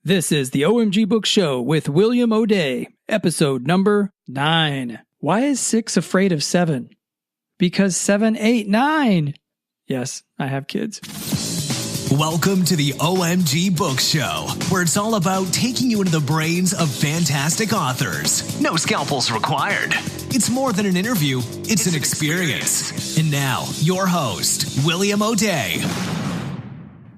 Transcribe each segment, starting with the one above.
This is the OMG Book Show with William O'Day, episode number 9. Why is 6 afraid of 7? Because 7, 8, 9. Yes, I have kids. Welcome to the OMG Book Show, where it's all about taking you into the brains of fantastic authors. No scalpels required. It's more than an interview, it's an experience. And now, your host, William O'Day.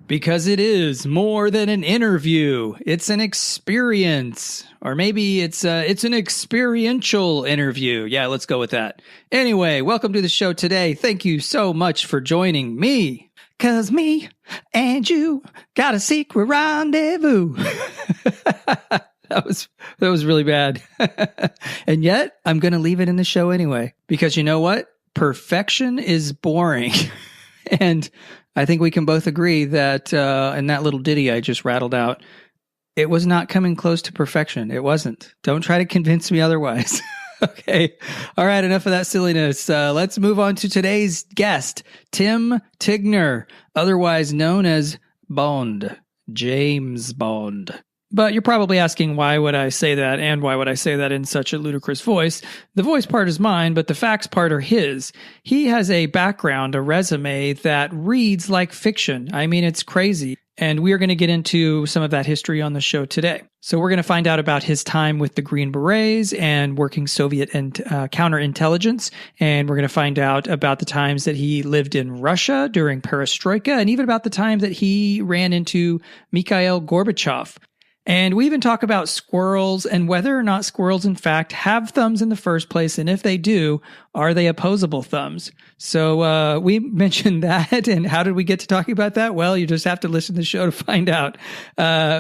Because it is more than an interview. It's an experience. Or maybe it's an experiential interview. Yeah, let's go with that. Anyway, welcome to the show today. Thank you so much for joining me. 'Cause me and you got a secret rendezvous. That was really bad. And yet, I'm going to leave it in the show anyway. Because you know what? Perfection is boring. And I think we can both agree that in that little ditty I just rattled out, it was not coming close to perfection. It wasn't. Don't try to convince me otherwise. Okay. All right. Enough of that silliness. Let's move on to today's guest, Tim Tigner, otherwise known as Bond, James Bond. But you're probably asking, why would I say that? And why would I say that in such a ludicrous voice? The voice part is mine, but the facts part are his. He has a background, a resume that reads like fiction. I mean, it's crazy. And we are going to get into some of that history on the show today. So we're going to find out about his time with the Green Berets and working Soviet counterintelligence. And we're going to find out about the times that he lived in Russia during Perestroika, and even about the time that he ran into Mikhael Gorbachev. And we even talk about squirrels and whether or not squirrels, in fact, have thumbs in the first place. And if they do, are they opposable thumbs? So we mentioned that. And how did we get to talking about that? Well, you just have to listen to the show to find out.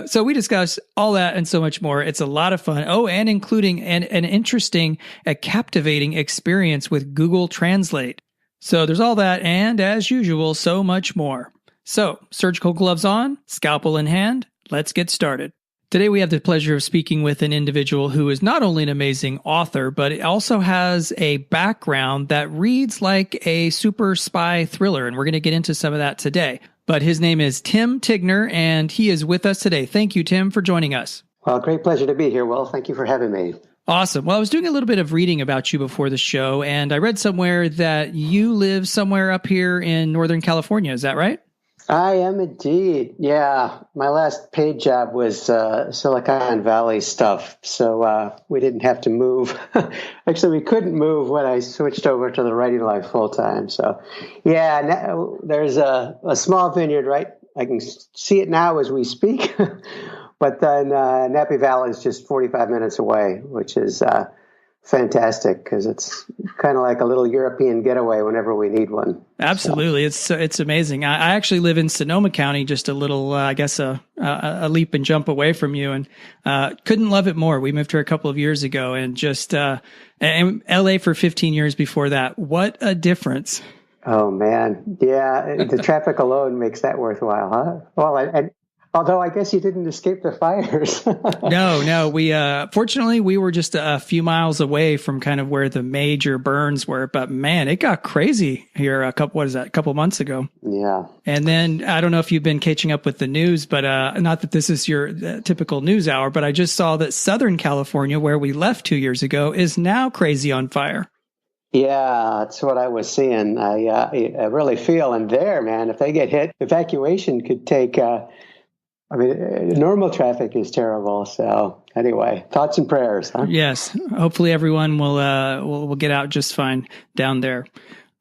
So we discuss all that and so much more. It's a lot of fun. Oh, and including an interesting, a captivating experience with Google Translate. So there's all that. And as usual, so much more. So surgical gloves on, scalpel in hand. Let's get started. Today, we have the pleasure of speaking with an individual who is not only an amazing author, but it also has a background that reads like a super spy thriller. And we're going to get into some of that today. But his name is Tim Tigner, and he is with us today. Thank you, Tim, for joining us. Well, great pleasure to be here, Will. Thank you for having me. Awesome. Well, I was doing a little bit of reading about you before the show, and I read somewhere that you live somewhere up here in Northern California. Is that right? I am indeed. Yeah. My last paid job was Silicon Valley stuff. So we didn't have to move. Actually, we couldn't move when I switched over to the writing life full time. So yeah, there's a small vineyard, right? I can see it now as we speak. But then Napa Valley is just 45 minutes away, which is fantastic because it's kind of like a little European getaway whenever we need one. Absolutely. So. It's amazing. I actually live in Sonoma County, just a little, I guess, a leap and jump away from you, and couldn't love it more. We moved here a couple of years ago, and just and LA for 15 years before that. What a difference. Oh, man. Yeah. The traffic alone makes that worthwhile, huh? Well, although I guess you didn't escape the fires. No. We fortunately we were just a few miles away from kind of where the major burns were. But man, it got crazy here a couple months ago. Yeah. And then I don't know if you've been catching up with the news, but not that this is your typical news hour, but I just saw that Southern California, where we left 2 years ago, is now crazy on fire. Yeah, that's what I was seeing. I really feel in there, man. If they get hit, evacuation could take. Normal traffic is terrible. So anyway, thoughts and prayers, huh? Yes. Hopefully everyone will get out just fine down there.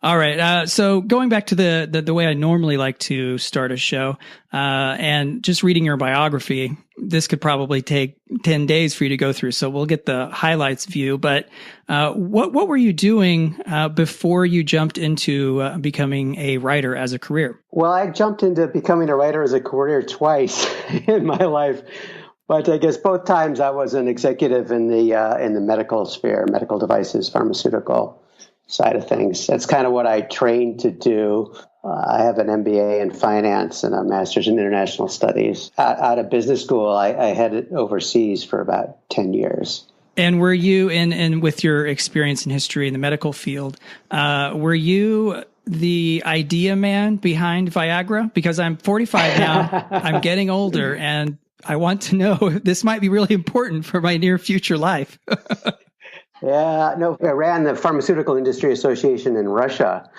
All right. So going back to the way I normally like to start a show, and just reading your biography, this could probably take 10 days for you to go through. So we'll get the highlights view. But what were you doing before you jumped into becoming a writer as a career? Well, I jumped into becoming a writer as a career twice in my life. But I guess both times I was an executive in the medical sphere, medical devices, pharmaceutical side of things. That's kind of what I trained to do. I have an MBA in finance and a master's in international studies. Out of business school, I headed overseas for about 10 years. And were you, in with your experience in history in the medical field, were you the idea man behind Viagra? Because I'm 45 now, I'm getting older, and I want to know. This might be really important for my near future life. Yeah, no, I ran the Pharmaceutical Industry Association in Russia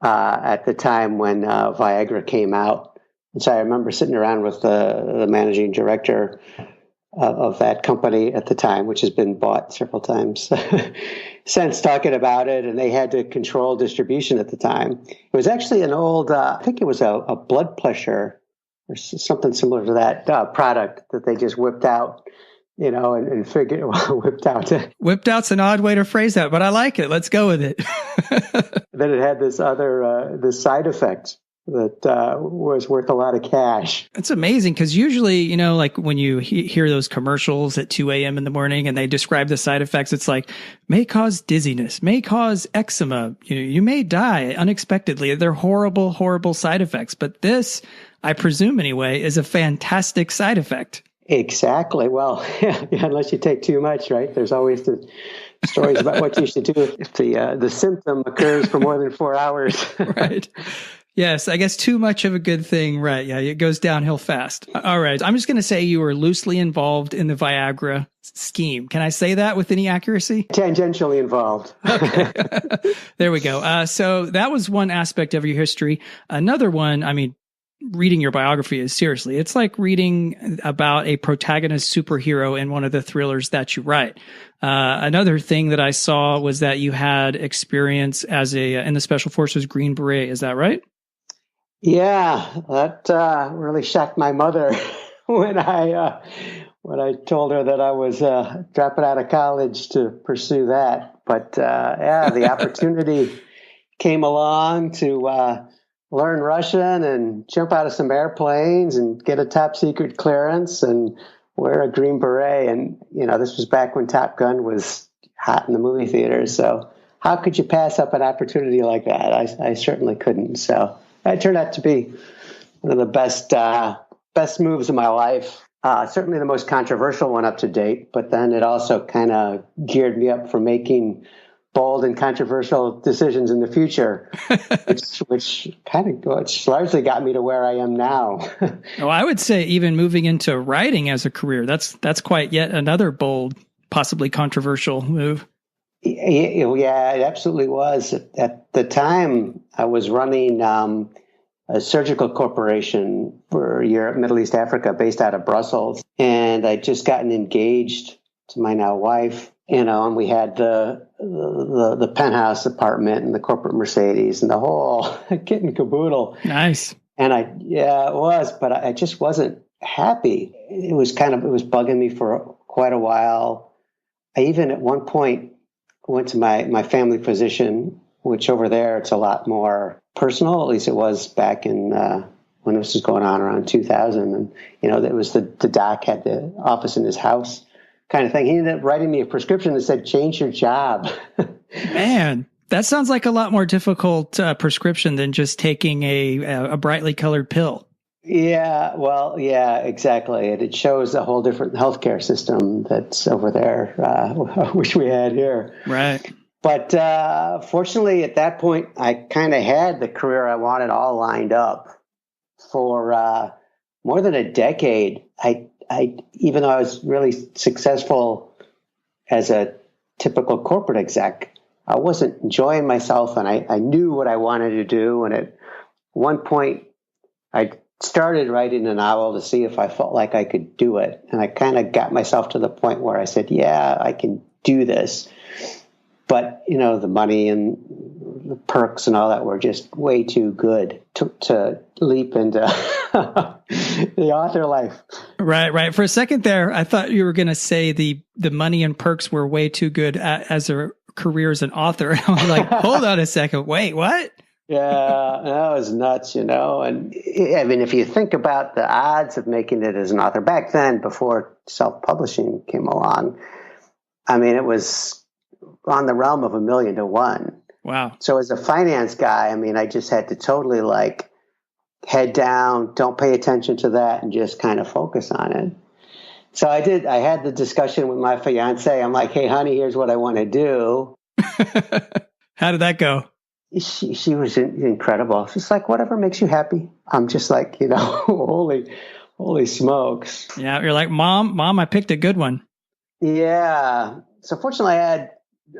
at the time when Viagra came out. And so I remember sitting around with the managing director of that company at the time, which has been bought several times since, talking about it. And they had to control distribution at the time. It was actually an old, I think it was a blood pressure or something similar to that product that they just whipped out. And figured, whipped out. Whipped out's an odd way to phrase that, but I like it. Let's go with it. Then it had this other, this side effect that was worth a lot of cash. It's amazing because usually, like when you hear those commercials at 2 a.m. in the morning and they describe the side effects, it's like, may cause dizziness, may cause eczema, you may die unexpectedly. They're horrible, horrible side effects. But this, I presume anyway, is a fantastic side effect. Exactly. Well, yeah, unless you take too much, right? There's always the stories about what you should do if the symptom occurs for more than 4 hours. Right. Yes, I guess too much of a good thing. Right. Yeah, it goes downhill fast. All right. I'm just going to say you were loosely involved in the Viagra scheme. Can I say that with any accuracy? Tangentially involved. Okay. There we go. So that was one aspect of your history. Another one, reading your biography is seriously, it's like reading about a protagonist superhero in one of the thrillers that you write. Another thing that I saw was that you had experience in the Special Forces Green Beret. Is that right? Yeah, that really shocked my mother when I told her that I was dropping out of college to pursue that. But the opportunity came along to learn Russian and jump out of some airplanes and get a top secret clearance and wear a Green Beret. And, this was back when Top Gun was hot in the movie theaters. So how could you pass up an opportunity like that? I certainly couldn't. So that turned out to be one of the best moves of my life. Certainly the most controversial one up to date, but then it also kind of geared me up for making bold and controversial decisions in the future, which largely got me to where I am now. I would say even moving into writing as a career, that's quite yet another bold, possibly controversial move. Yeah, it absolutely was. At the time, I was running a surgical corporation for Europe, Middle East, Africa, based out of Brussels, and I'd just gotten engaged to my now wife. And we had the penthouse apartment and the corporate Mercedes and the whole kit and caboodle. Nice. And it was, but I just wasn't happy. It was bugging me for quite a while. I even at one point went to my family physician, which over there, it's a lot more personal. At least it was back in, when this was going on around 2000. And, it was the doc had the office in his house, kind of thing. He ended up writing me a prescription that said, change your job. Man, that sounds like a lot more difficult prescription than just taking a brightly colored pill. Yeah, well, yeah, exactly. And it shows a whole different healthcare system that's over there, which we had here. Right. But fortunately, at that point, I kind of had the career I wanted all lined up for more than a decade. I even though I was really successful as a typical corporate exec, I wasn't enjoying myself, and I knew what I wanted to do. And at one point, I started writing a novel to see if I felt like I could do it. And I kind of got myself to the point where I said, yeah, I can do this. But, the money and the perks and all that were just way too good to leap into the author life. Right. For a second there, I thought you were going to say the money and perks were way too good as a career as an author. And I was like, hold on a second. Wait, what? Yeah, that was nuts, And if you think about the odds of making it as an author back then, before self-publishing came along, it was on the realm of 1,000,000 to 1. Wow. So as a finance guy, I just had to totally head down, don't pay attention to that, and just kind of focus on it. So I did. I had the discussion with my fiance. I'm like, hey, honey, here's what I want to do. How did that go? She was incredible. She's like, whatever makes you happy. I'm just like, holy Holy smokes. Yeah, you're like, Mom, I picked a good one. Yeah. So fortunately, I had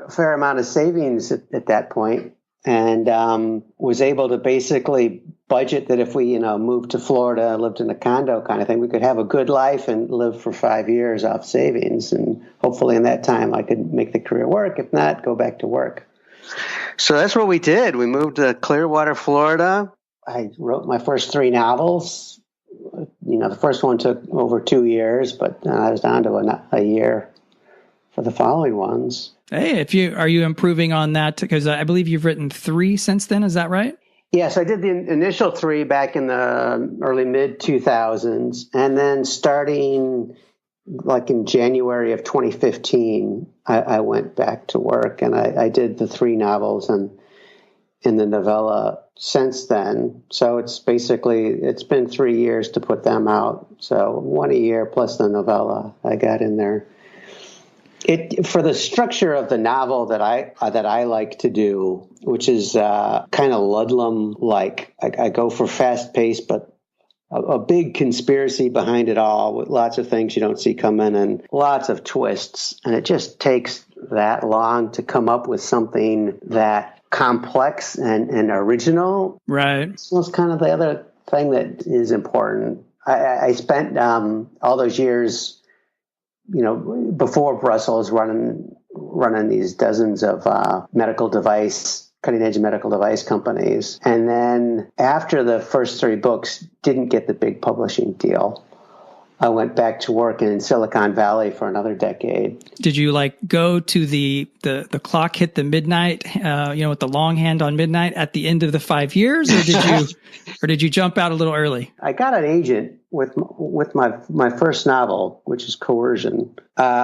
a fair amount of savings at that point, and was able to basically budget that if we, moved to Florida, lived in a condo kind of thing, we could have a good life and live for 5 years off savings. And hopefully in that time I could make the career work. If not, go back to work. So that's what we did. We moved to Clearwater, Florida. I wrote my first 3 novels. The first one took over 2 years, but I was down to a year for the following ones. Hey, are you improving on that? Because I believe you've written 3 since then. Is that right? Yes, I did the initial 3 back in the early mid 2000s, and then starting like in January of 2015, I went back to work, and I did the 3 novels and in the novella since then. So it's been 3 years to put them out. So 1 a year plus the novella I got in there. For the structure of the novel that I like to do, which is kind of Ludlum like. I go for fast pace, but a big conspiracy behind it all, with lots of things you don't see coming and lots of twists. And it just takes that long to come up with something that complex and original. Right. So it's kind of the other thing that is important. I spent all those years, before Brussels, running these dozens of cutting edge medical device companies. And then after the first 3 books didn't get the big publishing deal, I went back to work in Silicon Valley for another decade. Did you go to the clock hit the midnight, with the long hand on midnight at the end of the 5 years, or did you jump out a little early? I got an agent with my first novel, which is Coercion,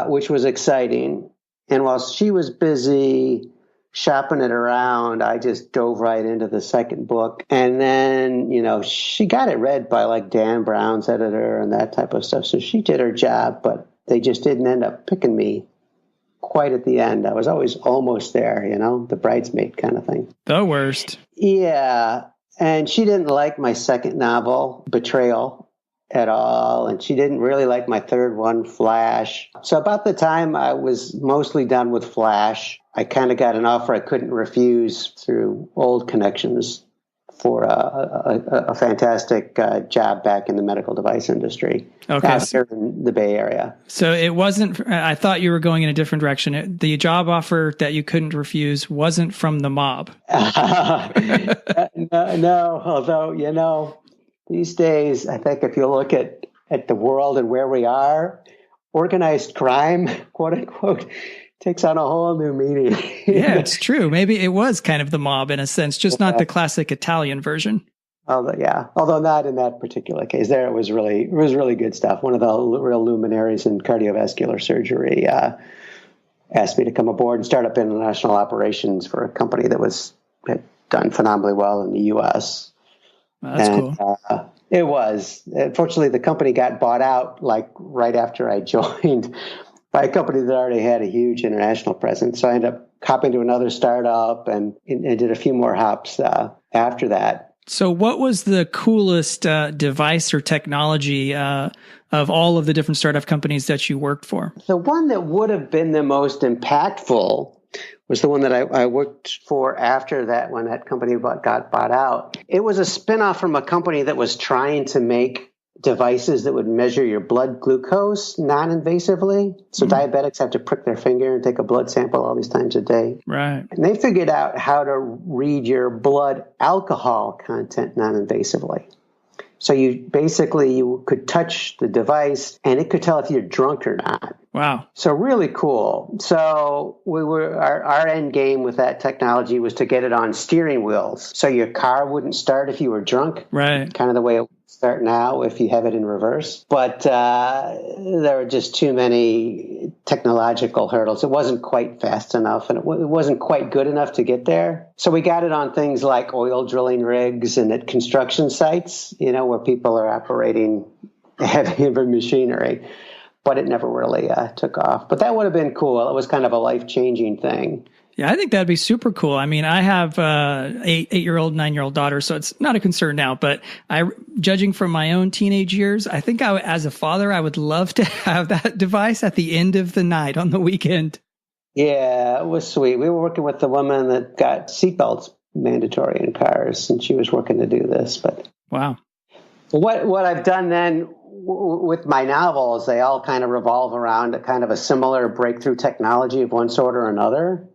which was exciting. And while she was busy shopping it around, I just dove right into the second book. And then, she got it read by like Dan Brown's editor and that type of stuff. So she did her job, but they just didn't end up picking me quite at the end. I was always almost there, the bridesmaid kind of thing. The worst. Yeah. And she didn't like my second novel, Betrayal, at all. And she didn't really like my third one, Flash. So about the time I was mostly done with Flash, I kind of got an offer I couldn't refuse through old connections for a fantastic job back in the medical device industry. Okay. Out here in the Bay Area. So it wasn't, I thought you were going in a different direction. The job offer that you couldn't refuse wasn't from the mob. No, although, these days, I think if you look at the world and where we are, organized crime, quote unquote, takes on a whole new meaning. Yeah, it's true. Maybe it was kind of the mob in a sense, just not the classic Italian version. Although not in that particular case. There it was really good stuff. One of the real luminaries in cardiovascular surgery asked me to come aboard and start up international operations for a company that had done phenomenally well in the U.S. That's cool. It was. Fortunately, the company got bought out right after I joined by a company that already had a huge international presence. So I ended up hopping to another startup and did a few more hops after that. So what was the coolest device or technology of all of the different startup companies that you worked for? The one that would have been the most impactful was the one that I worked for after that, when that company got bought out. It was a spinoff from a company that was trying to make devices that would measure your blood glucose non-invasively. So diabetics have to prick their finger and take a blood sample all these times a day. Right. And they figured out how to read your blood alcohol content non-invasively. So you could touch the device and it could tell if you're drunk or not. Wow. So really cool. So our end game with that technology was to get it on steering wheels. So your car wouldn't start if you were drunk. Right. Kind of the way it would start now if you have it in reverse. But there were just too many technological hurdles. It wasn't quite fast enough, and it wasn't quite good enough to get there. So we got it on things like oil drilling rigs and at construction sites, where people are operating heavy machinery. But it never really took off. But that would have been cool. It was kind of a life-changing thing. Yeah, I think that'd be super cool. I mean, I have eight-year-old, 9-year-old daughter, so it's not a concern now. But judging from my own teenage years, I think as a father, I would love to have that device at the end of the night on the weekend. Yeah, it was sweet. We were working with the woman that got seatbelts mandatory in cars, and she was working to do this. But wow, what I've done then with my novels, they all kind of revolve around a kind of a similar breakthrough technology of one sort or another.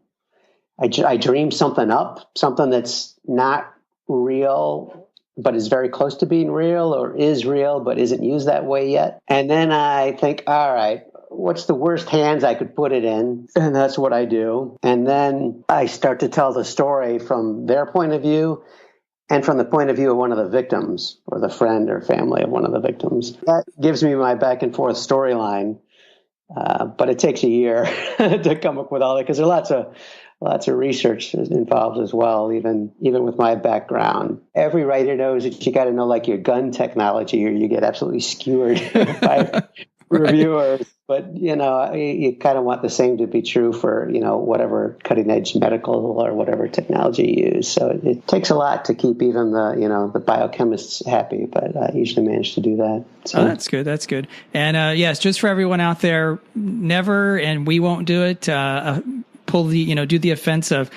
I dream something up, something that's not real, but is very close to being real, or is real, but isn't used that way yet. And then I think, all right, what's the worst hands I could put it in? And that's what I do. And then I start to tell the story from their point of view and from the point of view of one of the victims, or the friend or family of one of the victims. That gives me my back and forth storyline. But it takes a year to come up with all that, because there are lots of research involved as well, even with my background. Every writer knows that you got to know, like, your gun technology, or you get absolutely skewered by reviewers. But, you kind of want the same to be true for, whatever cutting edge medical or whatever technology you use. So it takes a lot to keep even the biochemists happy, but I usually manage to do that. So. Oh, that's good. That's good. And yes, just for everyone out there, never, and we won't do it, do the offense of,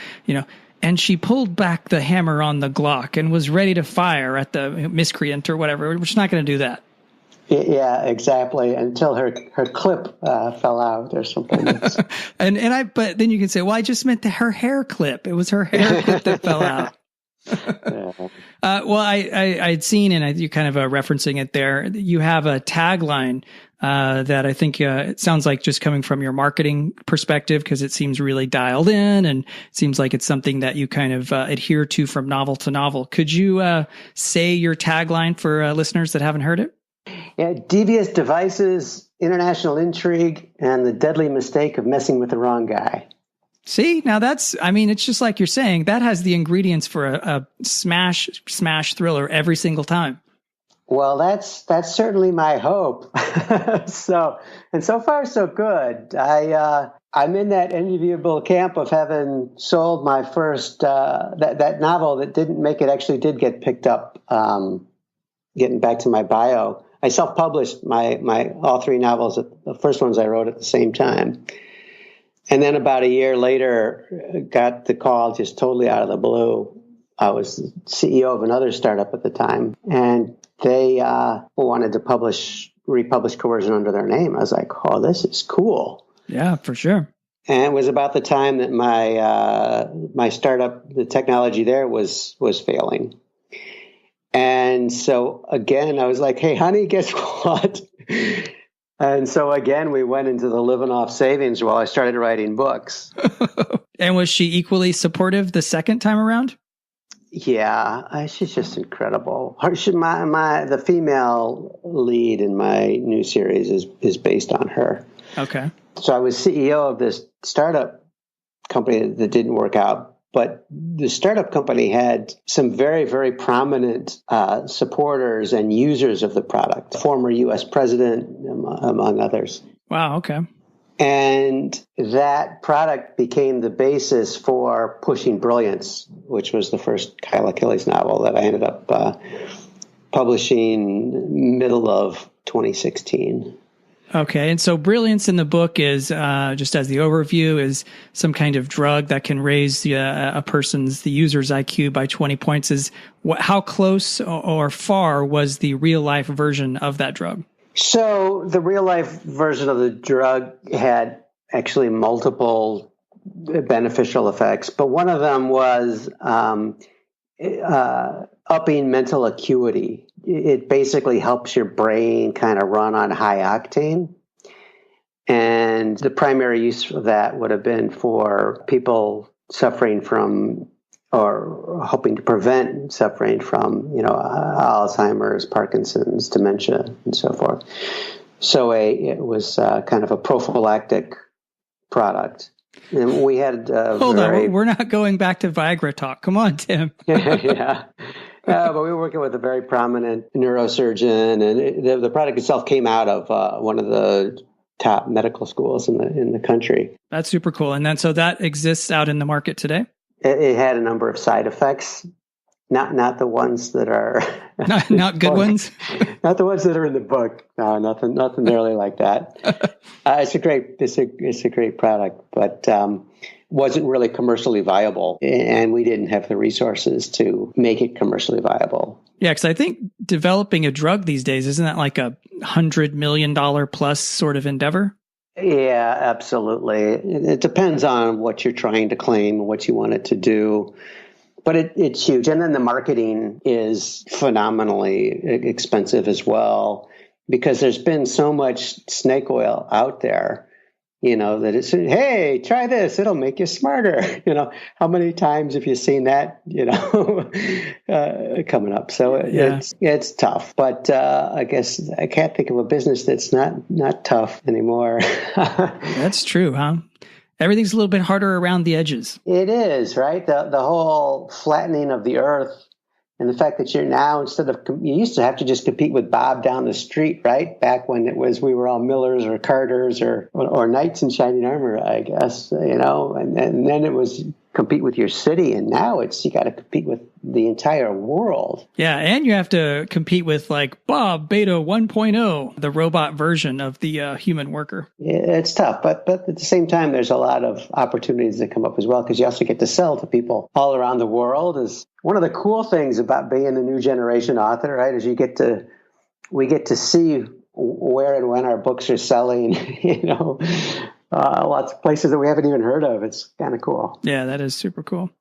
and she pulled back the hammer on the Glock and was ready to fire at the miscreant or whatever. We're just not going to do that. Yeah, exactly. Until her clip fell out or something. But then you can say, well, I just meant her hair clip. It was her hair clip that fell out. Yeah. Well, I'd seen, and you kind of referencing it there. You have a tagline that I think it sounds like just coming from your marketing perspective, because it seems really dialed in, and it seems like it's something that you kind of adhere to from novel to novel. Could you say your tagline for listeners that haven't heard it? Yeah, devious devices, international intrigue, and the deadly mistake of messing with the wrong guy. See, now it's just like you're saying, that has the ingredients for a smash thriller every single time. Well, that's certainly my hope. So far so good. I'm in that enviable camp of having sold my first that novel that didn't make it actually did get picked up. Getting back to my bio, I self-published my all three novels. The first ones I wrote at the same time. And then about a year later, got the call just totally out of the blue. I was CEO of another startup at the time, and they wanted to republish Coercion under their name. I was like, oh, this is cool. Yeah, for sure. And it was about the time that my startup, the technology there was failing. And so again, I was like, hey, honey, guess what? And so again, we went into the living off savings while I started writing books. And was she equally supportive the second time around? Yeah, she's just incredible. The female lead in my new series is based on her. Okay. So I was CEO of this startup company that didn't work out. But the startup company had some very, very prominent supporters and users of the product. Former U.S. president, among others. Wow, okay. And that product became the basis for Pushing Brilliance, which was the first Kyle Achilles novel that I ended up publishing middle of 2016. Okay. And so Brilliance in the book is, just as the overview, is some kind of drug that can raise the user's IQ by 20 points. How close or far was the real life version of that drug? So the real life version of the drug had actually multiple beneficial effects, but one of them was upping mental acuity. It basically helps your brain kind of run on high octane. And the primary use of that would have been for people suffering from or hoping to prevent suffering from, Alzheimer's, Parkinson's, dementia, and so forth. So it was kind of a prophylactic product. And we had Hold on, we're not going back to Viagra talk. Come on, Tim. Yeah. But we were working with a very prominent neurosurgeon, and the product itself came out of one of the top medical schools in the country. That's super cool. And then so that exists out in the market today? It had a number of side effects, not the ones that are not good ones. Not the ones that are in the book. No, nothing nearly like that. It's a great product, but wasn't really commercially viable, and we didn't have the resources to make it commercially viable. Yeah, because I think developing a drug these days, isn't that like a $100 million plus sort of endeavor? Yeah, absolutely. It depends on what you're trying to claim and what you want it to do. But it's huge. And then the marketing is phenomenally expensive as well, because there's been so much snake oil out there, that it's, hey, try this. It'll make you smarter. How many times have you seen that, coming up? So it's tough. But I guess I can't think of a business that's not tough anymore. That's true, huh? Everything's a little bit harder around the edges. It is, right? The whole flattening of the earth, and the fact that you're now, you used to have to just compete with Bob down the street, right? Back when we were all Millers or Carters or knights in shining armor, I guess, and then it was compete with your city, and now you got to compete with the entire world. Yeah, and you have to compete with like Bob Beta 1.0, the robot version of the human worker. It's tough, but at the same time, there's a lot of opportunities that come up as well, because you also get to sell to people all around the world. Is one of the cool things about being a new generation author, right? Is we get to see where and when our books are selling, lots of places that we haven't even heard of. It's kind of cool. Yeah, that is super cool.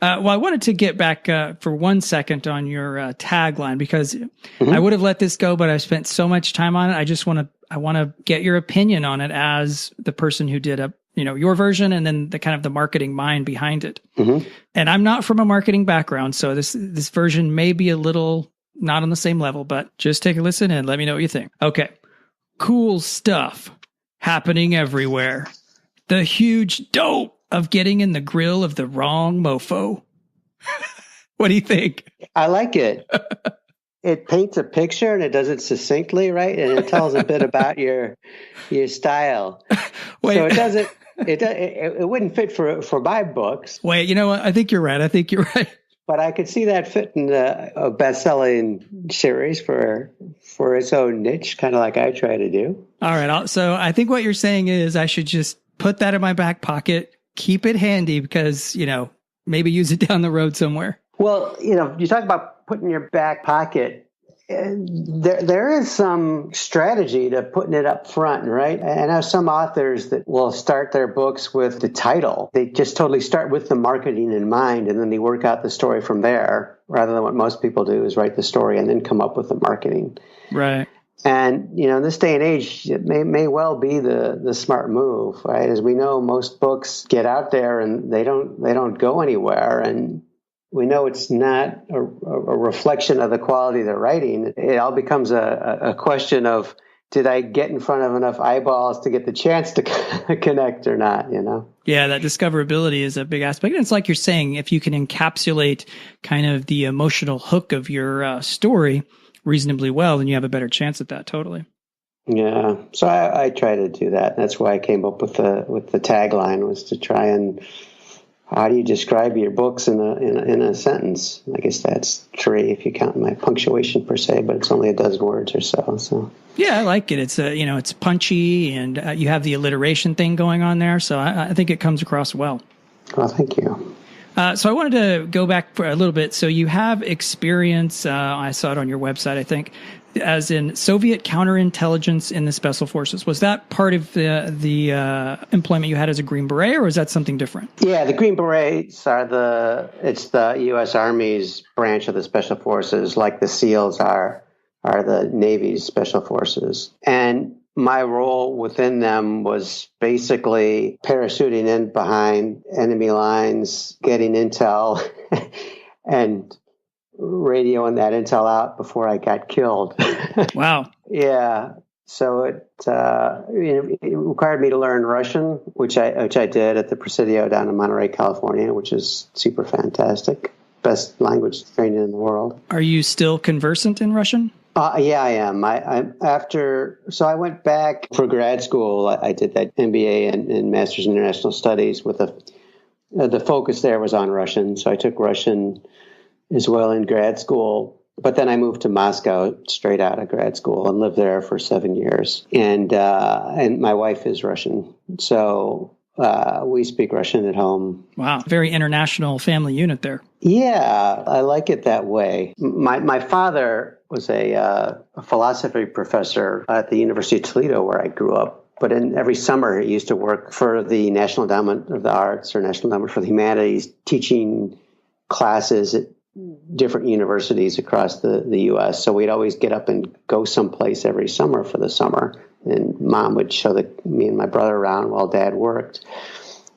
Well, I wanted to get back for 1 second on your tagline, because I would have let this go, but I spent so much time on it. I want to get your opinion on it as the person who did your version, and then the kind of the marketing mind behind it. Mm-hmm. And I'm not from a marketing background, so this version may be a little not on the same level, but just take a listen and let me know what you think. Okay. Cool stuff happening everywhere. The huge dope of getting in the grill of the wrong mofo. What do you think? I like it. It paints a picture and it does it succinctly, right? And it tells a bit about your style. Wait. So it wouldn't fit for my books. Wait, you know what? I think you're right. But I could see that fit in a best-selling series for its own niche, kind of like I try to do. All right. So I think what you're saying is I should just put that in my back pocket, keep it handy, because, maybe use it down the road somewhere. Well, you talk about putting your back pocket. There is some strategy to putting it up front, right? I know some authors that will start their books with the title. They just totally start with the marketing in mind, and then they work out the story from there, rather than what most people do is write the story and then come up with the marketing. Right. And, in this day and age, it may well be the smart move, right? As we know, most books get out there and they don't go anywhere. And we know it's not a reflection of the quality of the writing. It all becomes a question of, did I get in front of enough eyeballs to get the chance to connect or not, Yeah, that discoverability is a big aspect. And it's like you're saying, if you can encapsulate kind of the emotional hook of your story reasonably well, then you have a better chance at that. Totally. Yeah. So I try to do that. That's why I came up with the tagline, was to try and, how do you describe your books in a sentence? I guess that's 3 if you count my punctuation per se, but it's only a dozen words or so. So yeah, I like it. It's it's punchy, and you have the alliteration thing going on there. So I think it comes across well. Well, thank you. So I wanted to go back for a little bit. So you have experience, I saw it on your website, I think, as in Soviet Counterintelligence in the Special Forces. Was that part of the employment you had as a Green Beret, or was that something different? Yeah, the Green Berets it's the U.S. Army's branch of the Special Forces, like the SEALs are the Navy's Special Forces. And my role within them was basically parachuting in behind enemy lines, getting intel, and radioing that intel out before I got killed. Wow. Yeah. So it required me to learn Russian, which I did at the Presidio down in Monterey, California, which is super fantastic. Best language training in the world. Are you still conversant in Russian? Yeah, I am. So I went back for grad school. I did that MBA and Master's in International Studies with the focus there was on Russian. So I took Russian as well in grad school. But then I moved to Moscow straight out of grad school and lived there for 7 years. And my wife is Russian. So we speak Russian at home. Wow. Very international family unit there. Yeah, I like it that way. My father was a philosophy professor at the University of Toledo, where I grew up. But every summer, he used to work for the National Endowment of the Arts or National Endowment for the Humanities, teaching classes at different universities across the U.S. So we'd always get up and go someplace every summer for the summer. And Mom would show me and my brother around while Dad worked.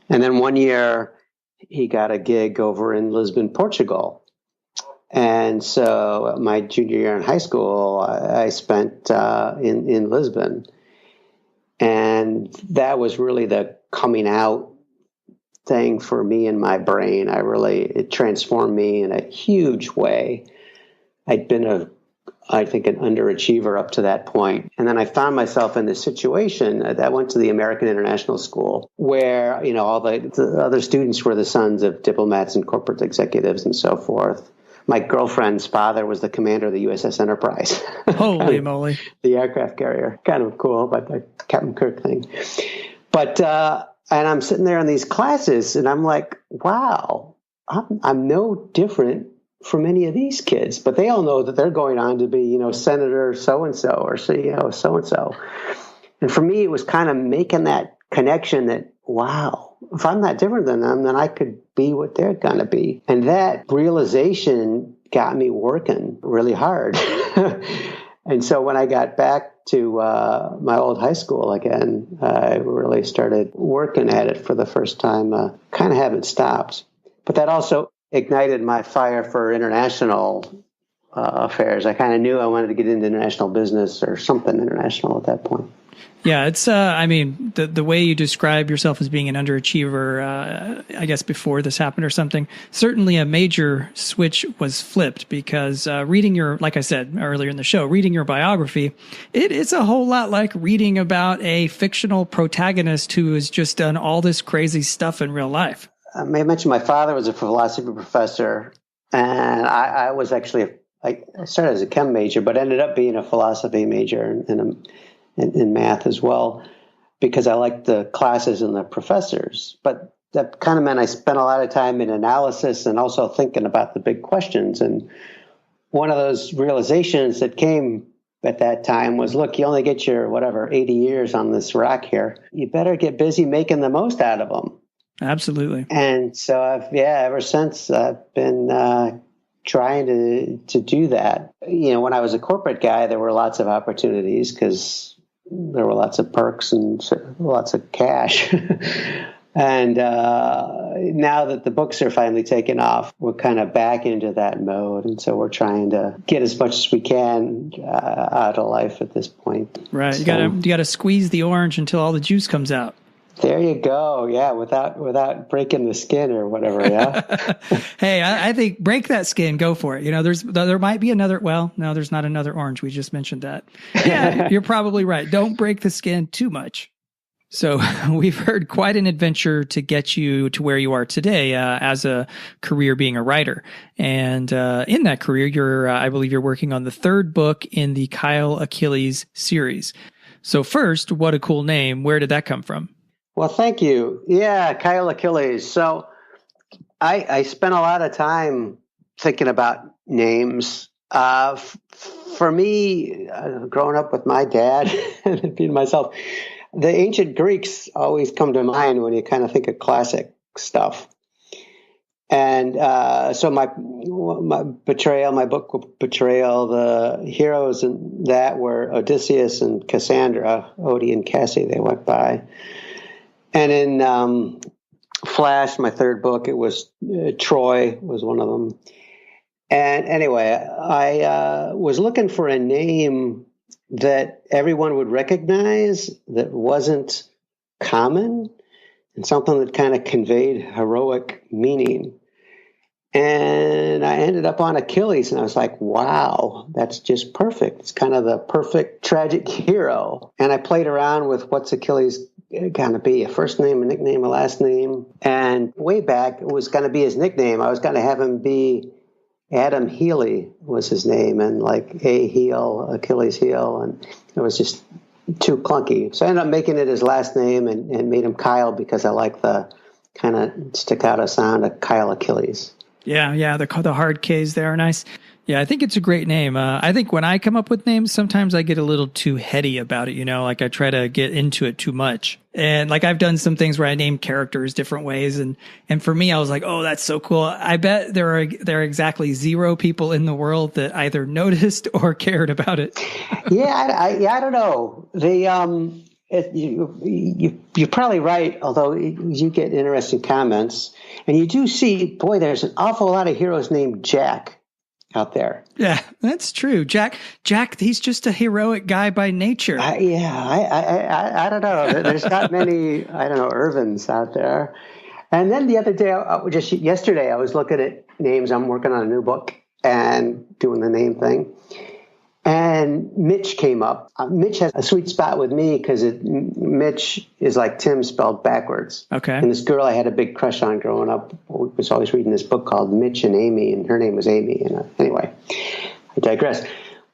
And then one year, he got a gig over in Lisbon, Portugal. And so my junior year in high school, I spent in Lisbon. And that was really the coming out thing for me in my brain. It transformed me in a huge way. I'd been I think an underachiever up to that point. And then I found myself in this situation. I went to the American International School where, all the other students were the sons of diplomats and corporate executives and so forth. My girlfriend's father was the commander of the USS Enterprise. Holy moly. The aircraft carrier. Kind of cool, but the Captain Kirk thing. But, and I'm sitting there in these classes and I'm like, wow, I'm no different from any of these kids, but they all know that they're going on to be, Senator so-and-so or CEO so-and-so. And for me, it was kind of making that connection that, wow, if I'm not different than them, then I could be what they're going to be. And that realization got me working really hard. And so when I got back to my old high school again, I really started working at it for the first time. Kind of haven't stopped. But that also ignited my fire for international affairs. I kind of knew I wanted to get into international business or something international at that point. Yeah, it's, the way you describe yourself as being an underachiever, I guess before this happened or something, certainly a major switch was flipped because like I said earlier in the show, reading your biography, it's a whole lot like reading about a fictional protagonist who has just done all this crazy stuff in real life. I may mention my father was a philosophy professor, and I was actually, I started as a chem major, but ended up being a philosophy major and in math as well, because I liked the classes and the professors. But that kind of meant I spent a lot of time in analysis and also thinking about the big questions. And one of those realizations that came at that time was, look, you only get your, 80 years on this rock here. You better get busy making the most out of them. Absolutely. And so ever since I've been trying to do that. When I was a corporate guy, there were lots of opportunities because there were lots of perks and lots of cash. And now that the books are finally taken off, we're kind of back into that mode. And so we're trying to get as much as we can out of life at this point. Right. So, you gotta squeeze the orange until all the juice comes out. There you go. Yeah, without breaking the skin or whatever. Yeah. Hey, I think break that skin. Go for it. There might be another. Well, no, there's not another orange. We just mentioned that. Yeah, you're probably right. Don't break the skin too much. So we've heard quite an adventure to get you to where you are today as a career being a writer. And in that career, I believe you're working on the third book in the Kyle Achilles series. So first, what a cool name. Where did that come from? Well, thank you. Yeah, Kyle Achilles. So I spent a lot of time thinking about names. For me, growing up with my dad and being myself, the ancient Greeks always come to mind when you kind of think of classic stuff. And so my book Betrayal, the heroes in that were Odysseus and Cassandra, Odie and Cassie, they went by. And in Flash, my third book, it was Troy was one of them. And anyway, I was looking for a name that everyone would recognize that wasn't common and something that kind of conveyed heroic meaning. And I ended up on Achilles, and I was like, wow, that's just perfect. It's kind of the perfect tragic hero. And I played around with what's Achilles going to be, a first name, a nickname, a last name. And way back, it was going to be his nickname. I was going to have him be Adam Healy was his name, and like a heel, Achilles heel. And it was just too clunky. So I ended up making it his last name and made him Kyle because I like the kind of staccato sound of Kyle Achilles. Yeah, the hard Ks there are nice. Yeah, I think it's a great name. I think when I come up with names, sometimes I get a little too heady about it, like I try to get into it too much. And like I've done some things where I name characters different ways, and for me, I was like, oh, that's so cool. I bet there are exactly 0 people in the world that either noticed or cared about it. I don't know. You're probably right, although you get interesting comments. And you do see, boy, there's an awful lot of heroes named Jack out there. Yeah, that's true. Jack, he's just a heroic guy by nature. I don't know. There's not many, Irvins out there. And then the other day, just yesterday, I was looking at names. I'm working on a new book and doing the name thing. And Mitch came up. Mitch has a sweet spot with me because Mitch is like Tim spelled backwards. Okay. And this girl I had a big crush on growing up was always reading this book called Mitch and Amy, and her name was Amy. And anyway, I digress.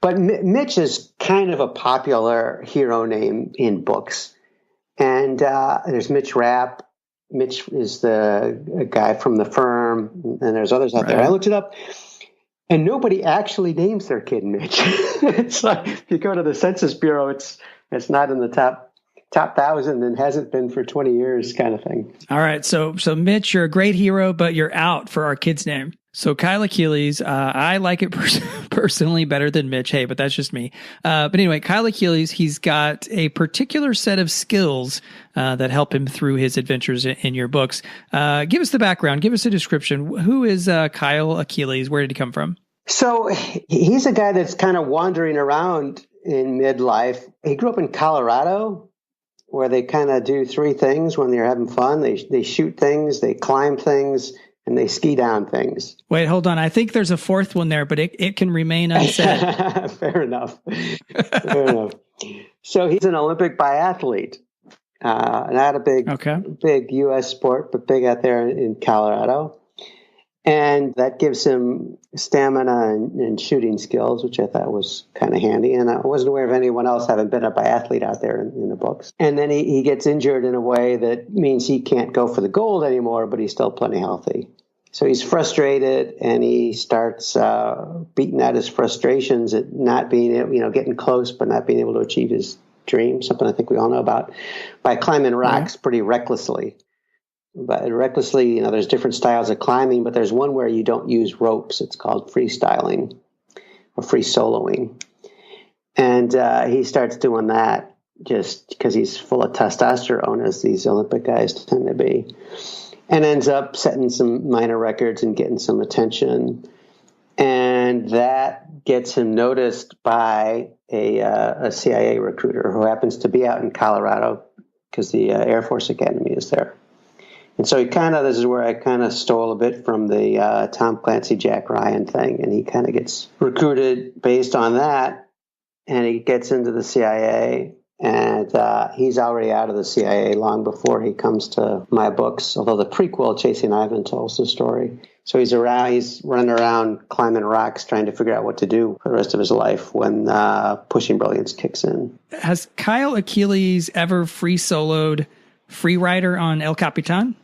But Mitch is kind of a popular hero name in books. And there's Mitch Rapp. Mitch is the guy from The Firm, and there's others out there. I looked it up. And nobody actually names their kid Mitch. It's like if you go to the Census Bureau, it's not in the top 1,000 and hasn't been for 20 years, kind of thing. All right, so Mitch, you're a great hero, but you're out for our kid's name. So Kyle Achilles, I like it personally better than Mitch. Hey, but that's just me. But anyway, Kyle Achilles, he's got a particular set of skills that help him through his adventures in your books. Give us the background. Give us a description. Who is Kyle Achilles? Where did he come from? So he's a guy that's kind of wandering around in midlife. He grew up in Colorado, where they kind of do 3 things when they're having fun. They shoot things, they climb things, and they ski down things. Wait, hold on. I think there's a 4th one there, but it can remain unsaid. Fair enough. So he's an Olympic biathlete. Not a big U.S. sport, but big out there in Colorado. And that gives him stamina and shooting skills, which I thought was kind of handy. And I wasn't aware of anyone else having been a biathlete out there in the books. And then he gets injured in a way that means he can't go for the gold anymore, but he's still plenty healthy. So he's frustrated, and he starts beating out his frustrations at not being, getting close, but not being able to achieve his dream, something I think we all know about, by climbing rocks pretty recklessly. But recklessly, there's different styles of climbing, but there's one where you don't use ropes. It's called freestyling or free soloing. And he starts doing that just because he's full of testosterone, as these Olympic guys tend to be, and ends up setting some minor records and getting some attention. And that gets him noticed by a CIA recruiter who happens to be out in Colorado because the Air Force Academy is there. And so this is where I kind of stole a bit from the Tom Clancy, Jack Ryan thing. And he kind of gets recruited based on that. And he gets into the CIA. And he's already out of the CIA long before he comes to my books. Although the prequel, Chasing Ivan, tells the story. So he's running around climbing rocks, trying to figure out what to do for the rest of his life when Pushing Brilliance kicks in. Has Kyle Achilles ever free soloed Freerider on El Capitan?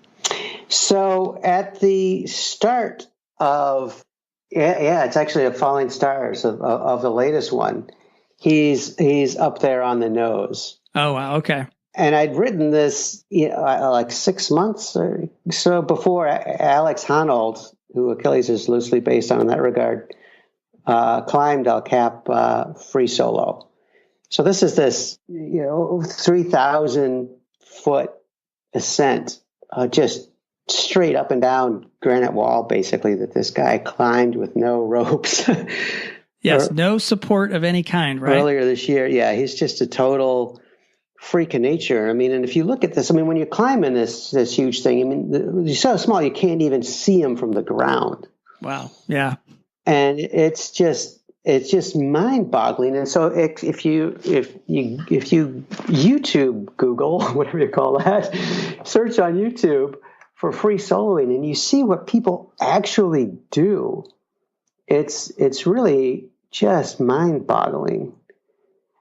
So at the start of, it's actually a Falling Stars of the latest one. He's up there on the nose. Oh, wow. Okay. And I'd written this like 6 months or so before Alex Honnold, who Achilles is loosely based on in that regard, climbed El Cap free solo. So this is this 3,000 foot ascent, just straight up and down granite wall, basically, that this guy climbed with no ropes. Yes, no support of any kind, right? Earlier this year, he's just a total freak of nature. I mean, and if you look at this, when you're climbing this huge thing, you're so small you can't even see him from the ground. Wow. Yeah. And it's just mind-boggling. And so if you YouTube Google, whatever you call that, search on YouTube for free soloing, and you see what people actually do, it's really just mind-boggling.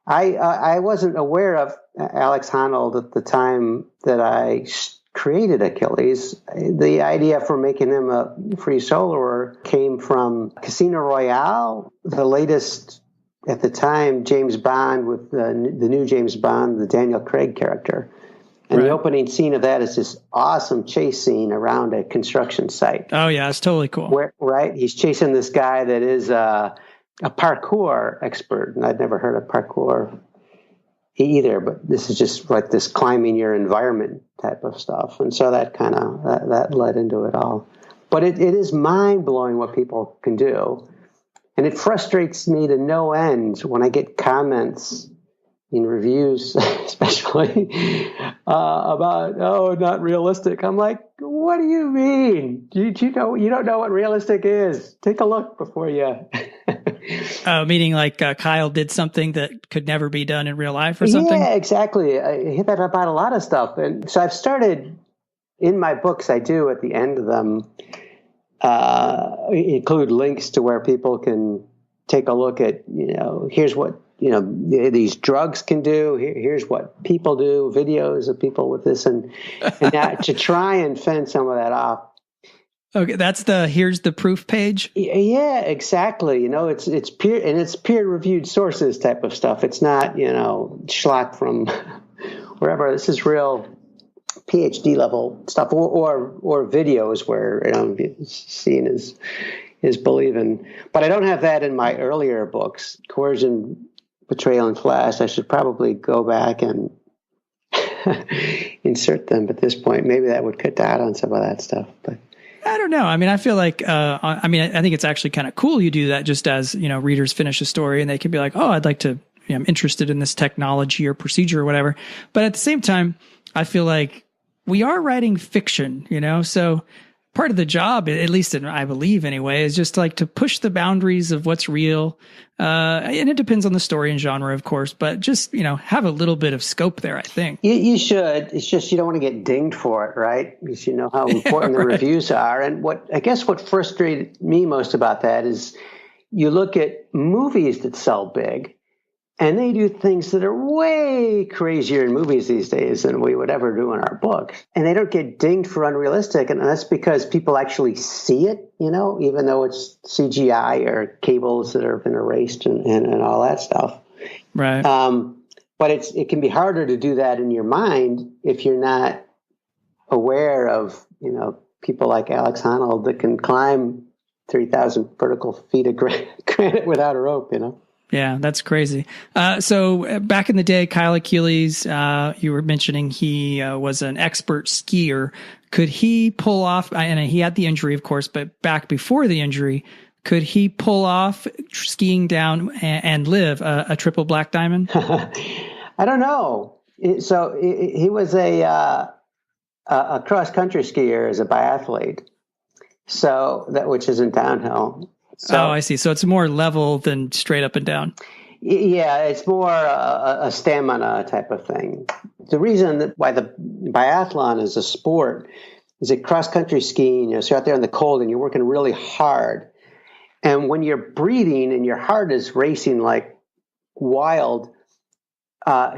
I wasn't aware of Alex Honnold at the time that I created Achilles. The idea for making him a free soloer came from Casino Royale, the latest at the time James Bond with the new James Bond, the Daniel Craig character. And the opening scene of that is this awesome chase scene around a construction site. Oh, yeah, it's totally cool. He's chasing this guy that is a parkour expert, and I'd never heard of parkour either, but this is just like this climbing your environment type of stuff. And so that kind of, that led into it all. But it is mind-blowing what people can do. And it frustrates me to no end when I get comments in reviews, especially about, not realistic. I'm like, what do you mean? You don't know what realistic is. Take a look before you. Meaning like Kyle did something that could never be done in real life or something? Yeah, exactly. I hear that about a lot of stuff. And so I've started in my books, I do at the end of them, include links to where people can take a look at, here's what, these drugs can do. Here's what people do, videos of people with this, and that, to try and fend some of that off. Okay, that's here's the proof page. Yeah, exactly. It's peer reviewed sources type of stuff. It's not schlock from wherever. This is real PhD level stuff, or videos where seeing is believing. But I don't have that in my earlier books. Coercion, Betrayal, and Flash. I should probably go back and insert them at this point. Maybe that would cut down on some of that stuff, but. I don't know. I mean, I feel like, I think it's actually kind of cool you do that just as, readers finish a story and they can be like, oh, I'd like to, I'm interested in this technology or procedure or whatever. But at the same time, I feel like we are writing fiction, so part of the job, at least I believe anyway, is just like to push the boundaries of what's real. And it depends on the story and genre, of course, but just, have a little bit of scope there, I think. You should. It's just you don't want to get dinged for it, right? Because you know how important the reviews are. And what frustrated me most about that is you look at movies that sell big, and they do things that are way crazier in movies these days than we would ever do in our books. And they don't get dinged for unrealistic. And that's because people actually see it, even though it's CGI or cables that have been erased and all that stuff. Right. But it can be harder to do that in your mind if you're not aware of, people like Alex Honnold that can climb 3,000 vertical feet of granite without a rope, Yeah, that's crazy. So back in the day, Kyle Achilles, you were mentioning he was an expert skier. Could he pull off, and he had the injury, of course, but back before the injury, could he pull off skiing down and live a triple black diamond? I don't know. So he was a cross-country skier as a biathlete, which isn't downhill. So, I see. So it's more level than straight up and down. Yeah, it's more a stamina type of thing. The reason why the biathlon is a sport is that cross-country skiing, so you're out there in the cold and you're working really hard. And when you're breathing and your heart is racing like wild,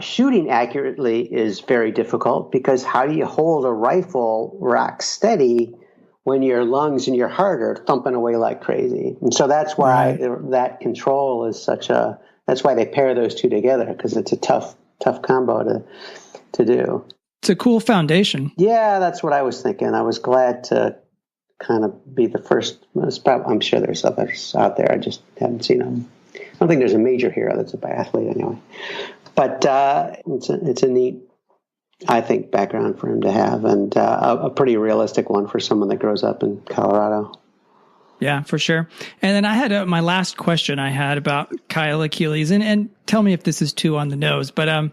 shooting accurately is very difficult, because how do you hold a rifle rock steady when your lungs and your heart are thumping away like crazy? And so that's why that control is that's why they pair those two together, because it's a tough combo to do. It's a cool foundation. Yeah, that's what I was thinking. I was glad to kind of be the first. I'm sure there's others out there. I just haven't seen them. I don't think there's a major hero that's a biathlete anyway. But it's a neat, I think, background for him to have, and a pretty realistic one for someone that grows up in Colorado. Yeah, for sure. And then I had my last question I had about Kyle Achilles, and tell me if this is too on the nose, but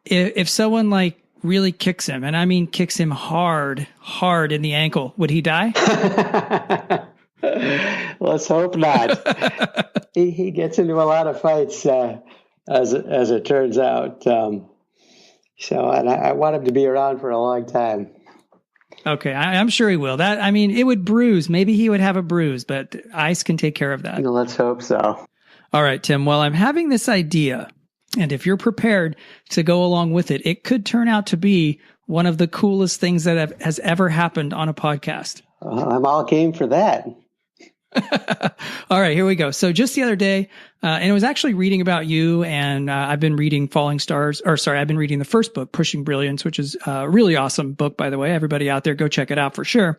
if someone like really kicks him, and I mean kicks him hard in the ankle, would he die? Let's hope not. He gets into a lot of fights, as it turns out. And I want him to be around for a long time. Okay, I'm sure he will. It would bruise. Maybe he would have a bruise, but ice can take care of that. Let's hope so. All right, Tim. Well, I'm having this idea, and if you're prepared to go along with it, it could turn out to be one of the coolest things that has ever happened on a podcast. I'm all game for that. All right, here we go. So just the other day, and it was actually reading about you, and I've been reading I've been reading the first book, Pushing Brilliance, which is a really awesome book, by the way. Everybody out there, go check it out for sure.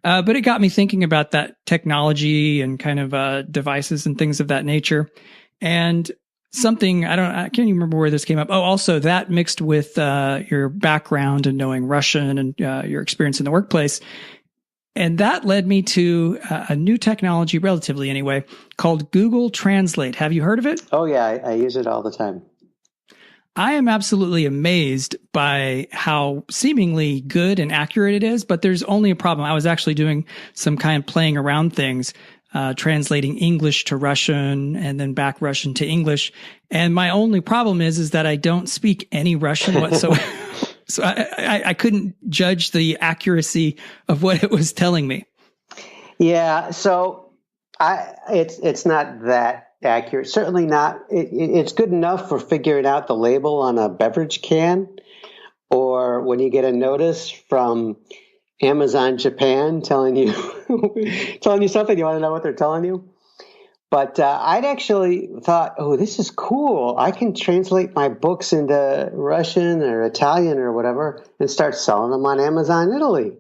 But it got me thinking about that technology and kind of devices and things of that nature. And something, I can't even remember where this came up. Oh, also that mixed with your background and knowing Russian and your experience in the workplace. And that led me to a new technology, relatively anyway, called Google Translate. Have you heard of it? Oh, yeah. I use it all the time. I am absolutely amazed by how seemingly good and accurate it is, but there's only a problem. I was actually doing some kind of playing around things, translating English to Russian and then back Russian to English. And my only problem is that I don't speak any Russian whatsoever. So I couldn't judge the accuracy of what it was telling me. Yeah, so it's not that accurate. Certainly not. It's good enough for figuring out the label on a beverage can, or when you get a notice from Amazon Japan telling you something, you want to know what they're telling you. But I'd actually thought, oh, this is cool. I can translate my books into Russian or Italian or whatever and start selling them on Amazon Italy.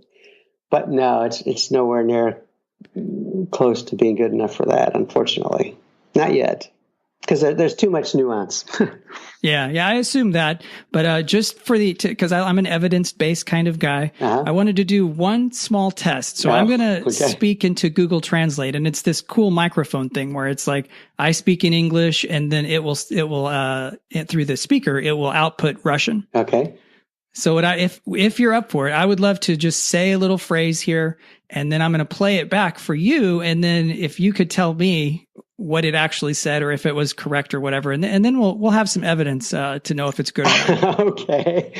But no, it's nowhere near close to being good enough for that, unfortunately. Not yet, because there's too much nuance. Yeah, I assume that. But just for because I'm an evidence-based kind of guy, I wanted to do one small test. So I'm going to speak into Google Translate, and it's this cool microphone thing where it's like I speak in English, and then it will through the speaker it will output Russian. Okay. So if you're up for it, I would love to just say a little phrase here, and then I'm going to play it back for you, and then if you could tell me what it actually said or if it was correct or whatever, and then we'll have some evidence to know if it's good or not. Okay.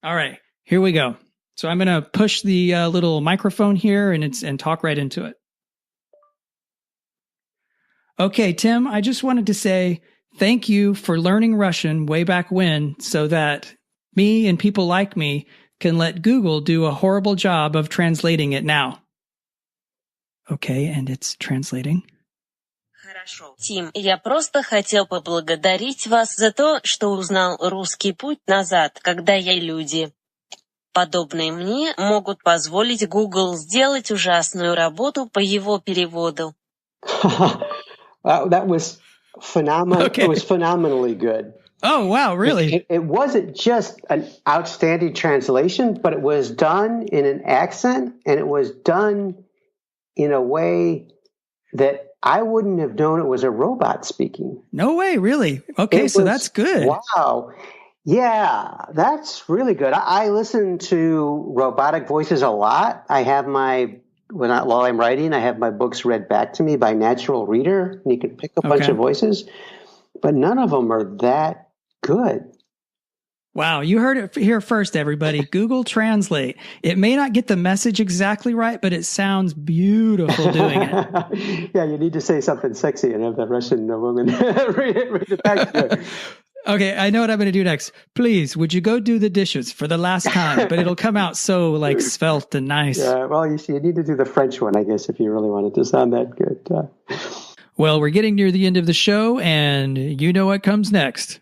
All right, here we go. So I'm going to push the little microphone here and talk right into it. Okay, Tim, I just wanted to say thank you for learning Russian way back when, so that me and people like me can let Google do a horrible job of translating it now. Okay, and it's translating. Хорошо. Тим, я просто хотел поблагодарить вас за то, что узнал русский путь назад, когда люди, подобные мне, могут позволить Google сделать ужасную работу по его переводу. That was phenomenal. Okay. It was phenomenally good. Oh, wow, really? It wasn't just an outstanding translation, but it was done in an accent, and it was done in a way that I wouldn't have known it was a robot speaking. No way, really? Okay, so that's good. Wow. Yeah, that's really good. I listen to robotic voices a lot. I have while I'm writing, I have my books read back to me by Natural Reader, and you can pick a bunch of voices, but none of them are that good. Wow, you heard it here first, everybody. Google Translate. It may not get the message exactly right, but it sounds beautiful doing it. Yeah, you need to say something sexy and have the Russian woman read it back to you. Okay, I know what I'm going to do next. Please, would you go do the dishes for the last time? But it'll come out so svelte and nice. Yeah, well, you need to do the French one, I guess, if you really want it to sound that good. Well, we're getting near the end of the show, and you know what comes next.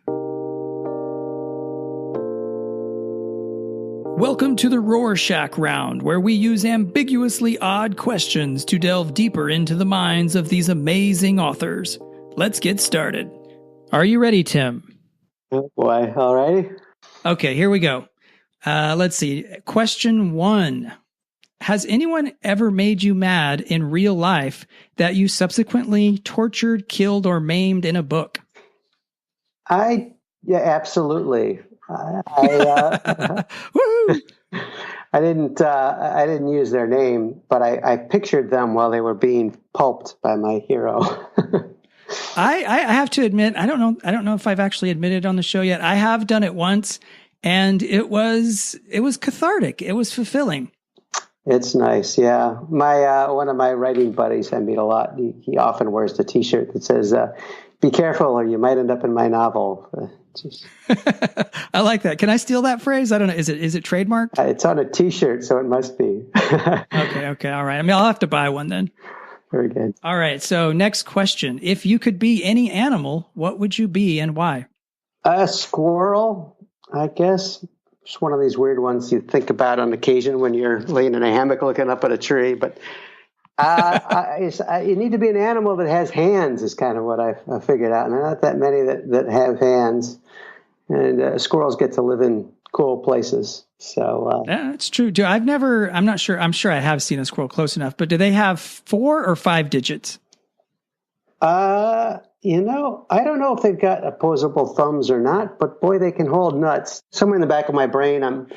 Welcome to the Rorschach Round, where we use ambiguously odd questions to delve deeper into the minds of these amazing authors. Let's get started. Are you ready, Tim? Oh boy, all righty. Okay, here we go. Let's see. Question 1. Has anyone ever made you mad in real life that you subsequently tortured, killed, or maimed in a book? Yeah, absolutely. I I didn't use their name, but I pictured them while they were being pulped by my hero. I have to admit, I don't know if I've actually admitted on the show yet. I have done it once, and it was cathartic. It was fulfilling. It's nice, yeah. My one of my writing buddies I meet a lot. He often wears the T-shirt that says, "Be careful, or you might end up in my novel." I like that. Can I steal that phrase? I don't know. Is it trademarked? It's on a T-shirt, so it must be. Okay, all right. I mean, I'll have to buy one then. Very good. All right. So next question: if you could be any animal, what would you be and why? A squirrel, I guess. It's one of these weird ones you think about on occasion when you're laying in a hammock looking up at a tree. But you need to be an animal that has hands is kind of what I figured out. And there are not that many that have hands. And squirrels get to live in cool places. So yeah, it's true. I'm not sure. I'm sure I have seen a squirrel close enough. But do they have 4 or 5 digits? I don't know if they've got opposable thumbs or not, but boy, they can hold nuts. Somewhere in the back of my brain, I'm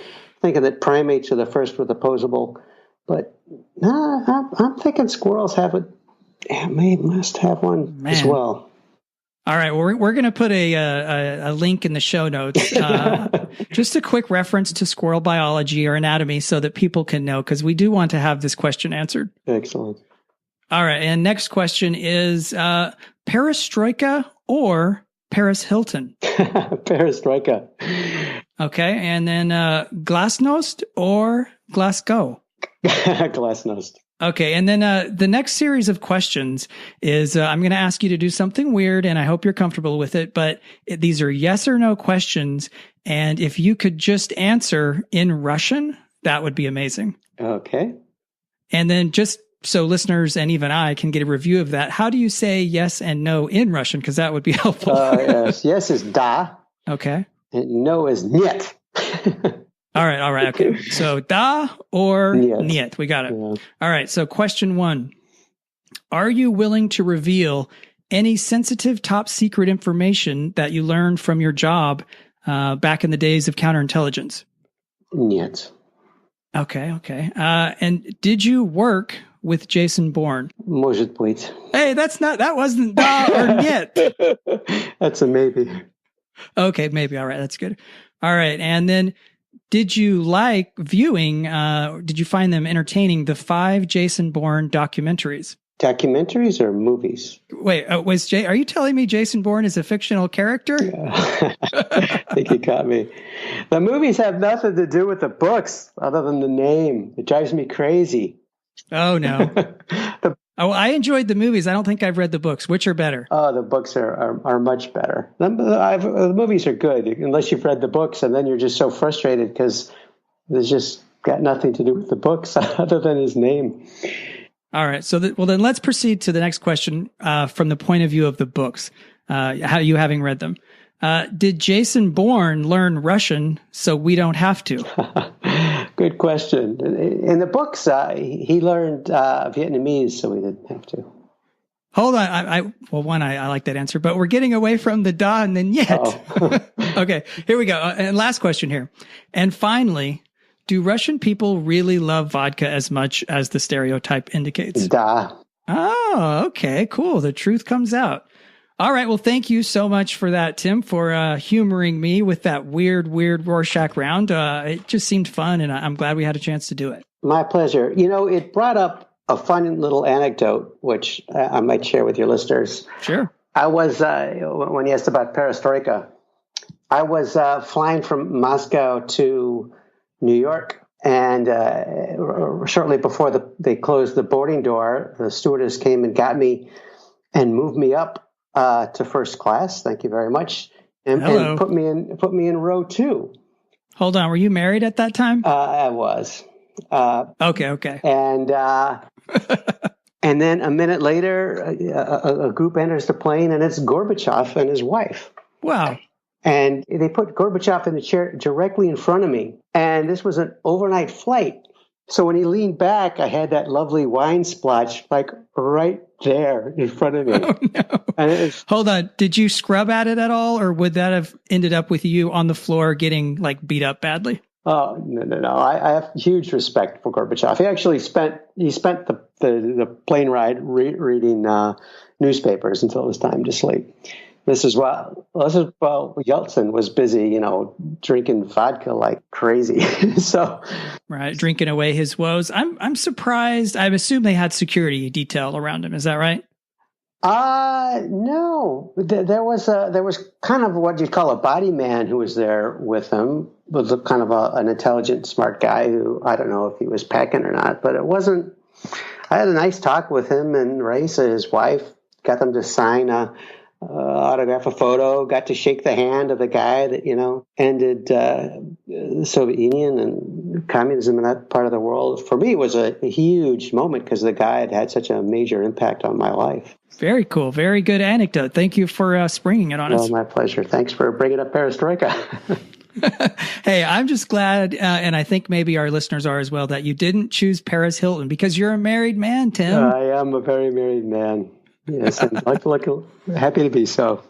thinking that primates are the first with opposable, but I'm thinking squirrels have it. Yeah, must have one as well. All right, well, we're going to put a link in the show notes, just a quick reference to squirrel biology or anatomy, so that people can know, because we do want to have this question answered. Excellent. All right, and next question is Perestroika or Paris Hilton? Perestroika. Okay, and then Glasnost or Glasgow? Glasnost. Okay, and then the next series of questions is I'm going to ask you to do something weird, and I hope you're comfortable with it, but these are yes or no questions, and if you could just answer in Russian, that would be amazing. Okay. And then just so listeners and even I can get a review of that, how do you say yes and no in Russian? Because that would be helpful. Yes. Yes is da. Okay. And no is niet. All right. Okay. So da or niet. We got it. Yeah. All right. So question 1. Are you willing to reveal any sensitive top secret information that you learned from your job back in the days of counterintelligence? Niet. Okay. And did you work with Jason Bourne? Может быть. Hey, that wasn't da or niet. That's a maybe. Okay, maybe. All right. That's good. All right. And then did you like viewing, did you find them entertaining, the 5 Jason Bourne documentaries? Documentaries or movies? Wait, are you telling me Jason Bourne is a fictional character? Yeah. I think you got me. The movies have nothing to do with the books other than the name. It drives me crazy. Oh, no. I enjoyed the movies. I don't think I've read the books. Which are better? Oh, the books are much better. The movies are good, unless you've read the books, and then you're just so frustrated because there's just got nothing to do with the books other than his name. All right. So, then let's proceed to the next question from the point of view of the books, how you having read them. Did Jason Bourne learn Russian so we don't have to? Good question. In the books, he learned Vietnamese, so we didn't have to. Hold on. I like that answer, but we're getting away from the da and then yet. Oh. Okay, here we go. And last question here. And finally, do Russian people really love vodka as much as the stereotype indicates? Da. Oh, okay, cool. The truth comes out. All right. Well, thank you so much for that, Tim, for humoring me with that weird Rorschach round. It just seemed fun, and I'm glad we had a chance to do it. My pleasure. It brought up a fun little anecdote, which I might share with your listeners. Sure. I was, when you asked about Perestroika, I was flying from Moscow to New York, and shortly before they closed the boarding door, the stewardess came and got me and moved me up to first class. Thank you very much. And put me in row 2. Hold on. Were you married at that time? I was. Okay. And and then a minute later, a group enters the plane, and it's Gorbachev and his wife. Wow. And they put Gorbachev in the chair directly in front of me. And this was an overnight flight. So when he leaned back, I had that lovely wine splotch like right there in front of me. Oh, no. And hold on. Did you scrub at it at all, or would that have ended up with you on the floor getting like beat up badly? Oh, no. I have huge respect for Gorbachev. He actually spent the plane ride reading newspapers until it was time to sleep. This is while Yeltsin was busy, drinking vodka like crazy. So, right, drinking away his woes. I'm surprised. I assume they had security detail around him. Is that right? No. There was kind of what you'd call a body man who was there with him. Was a kind of an intelligent, smart guy who, I don't know if he was packing or not, but it wasn't. I had a nice talk with him and Raisa, his wife, got them to sign autograph a photo, got to shake the hand of the guy that, ended the Soviet Union and communism in that part of the world. For me, it was a huge moment because the guy had such a major impact on my life. Very cool. Very good anecdote. Thank you for springing it on us. Oh, my pleasure. Thanks for bringing up Perestroika. Hey, I'm just glad, and I think maybe our listeners are as well, that you didn't choose Paris Hilton because you're a married man, Tim. I am a very married man. Yes, I'm happy to be so.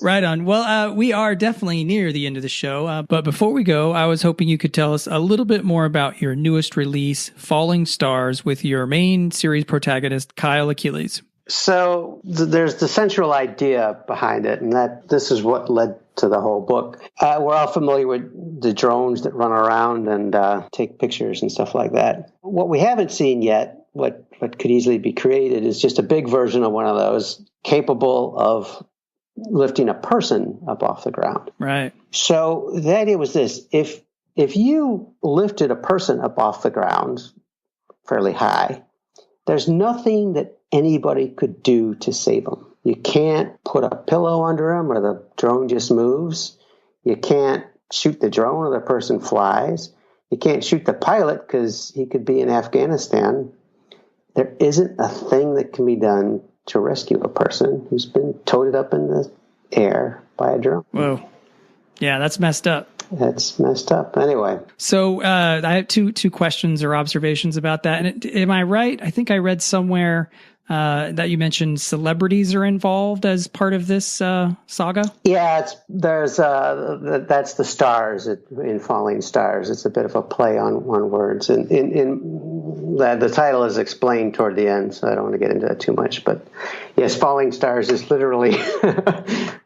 Right on. Well, we are definitely near the end of the show. But before we go, I was hoping you could tell us a little bit more about your newest release, Falling Stars, with your main series protagonist, Kyle Achilles. So there's the central idea behind it, and that this is what led to the whole book. We're all familiar with the drones that run around and take pictures and stuff like that. What we haven't seen yet, what could easily be created, is just a big version of one of those capable of lifting a person up off the ground. Right. So the idea was this: if you lifted a person up off the ground fairly high, there's nothing that anybody could do to save them. You can't put a pillow under them or the drone just moves. You can't shoot the drone or the person flies. You can't shoot the pilot because he could be in Afghanistan. There isn't a thing that can be done to rescue a person who's been toted up in the air by a drone. Whoa. Yeah, that's messed up. That's messed up. Anyway. So I have two questions or observations about that. And am I right? I think I read somewhere that you mentioned celebrities are involved as part of this saga. Yeah, that's the stars in Falling Stars. It's a bit of a play on words, and the title is explained toward the end, so I don't want to get into that too much. But yes, Falling Stars is literally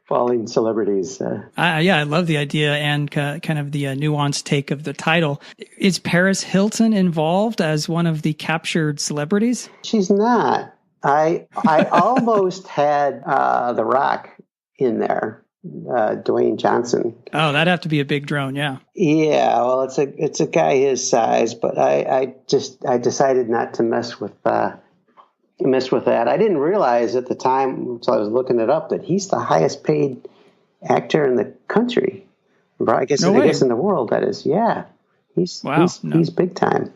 falling celebrities. Yeah, I love the idea and kind of the nuanced take of the title. Is Paris Hilton involved as one of the captured celebrities? She's not. I almost had The Rock in there, Dwayne Johnson. Oh, that'd have to be a big drone, yeah. Yeah, well, it's a guy his size, but I decided not to mess with that. I didn't realize at the time, until I was looking it up, that he's the highest paid actor in the country. I guess in the world, that is. Yeah, he's big time.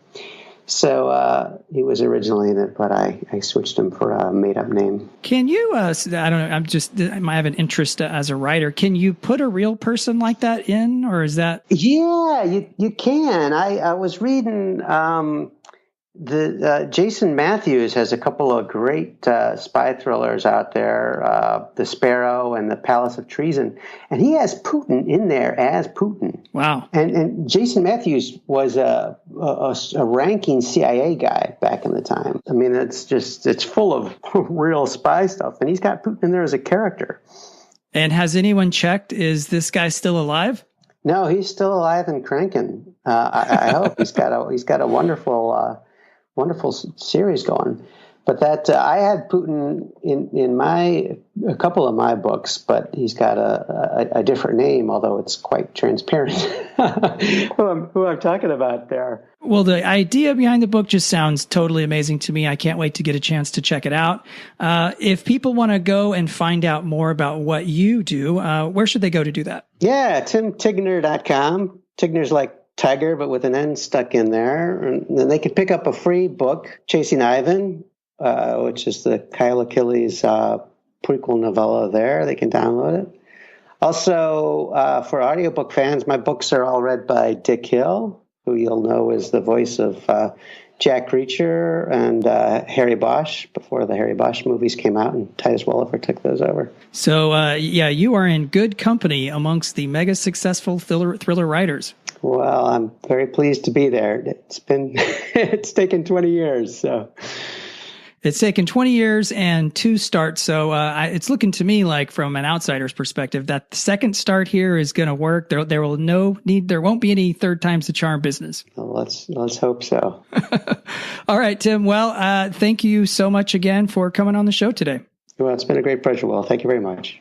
So he was originally in it, but I switched him for a made-up name. Can you, I don't know, I might have an interest as a writer. Can you put a real person like that in, or is that? Yeah, you can. I was reading Jason Matthews has a couple of great spy thrillers out there, The Sparrow and The Palace of Treason, and he has Putin in there as Putin. Wow! And Jason Matthews was a ranking CIA guy back in the time. I mean, it's full of real spy stuff, and he's got Putin in there as a character. And has anyone checked? Is this guy still alive? No, he's still alive and cranking. I hope he's got a wonderful series going. But that I had Putin in a couple of my books, but he's got a different name, although it's quite transparent who I'm talking about there. Well, the idea behind the book just sounds totally amazing to me. I can't wait to get a chance to check it out. If people want to go and find out more about what you do, where should they go to do that? Yeah, timtigner.com. Tigner's like Tiger, but with an N stuck in there. And then they can pick up a free book, Chasing Ivan, which is the Kyle Achilles prequel novella there. They can download it. Also, for audiobook fans, my books are all read by Dick Hill, who you'll know is the voice of Jack Reacher and Harry Bosch before the Harry Bosch movies came out, and Titus Welliver took those over. So, you are in good company amongst the mega successful thriller writers. Well, I'm very pleased to be there. It's taken 20 years, so. It's taken 20 years and 2 starts. So it's looking to me like, from an outsider's perspective, that the second start here is going to work. There won't be any third time's the charm business. Well, let's hope so. All right, Tim. Well, thank you so much again for coming on the show today. Well, it's been a great pleasure, Will. Thank you very much.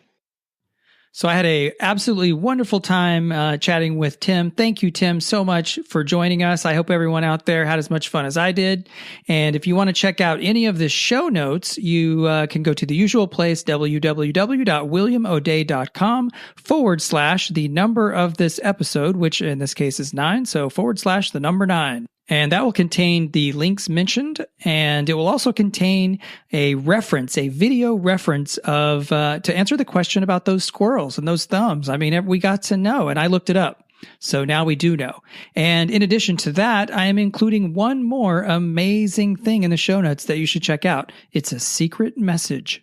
So I had a absolutely wonderful time chatting with Tim. Thank you, Tim, so much for joining us. I hope everyone out there had as much fun as I did. And if you want to check out any of the show notes, you can go to the usual place, www.williamodea.com/ the number of this episode, which in this case is 9. So / the number 9. And that will contain the links mentioned, and it will also contain a video reference of to answer the question about those squirrels and those thumbs. I mean, we got to know, and I looked it up. So now we do know. And in addition to that, I am including one more amazing thing in the show notes that you should check out. It's a secret message.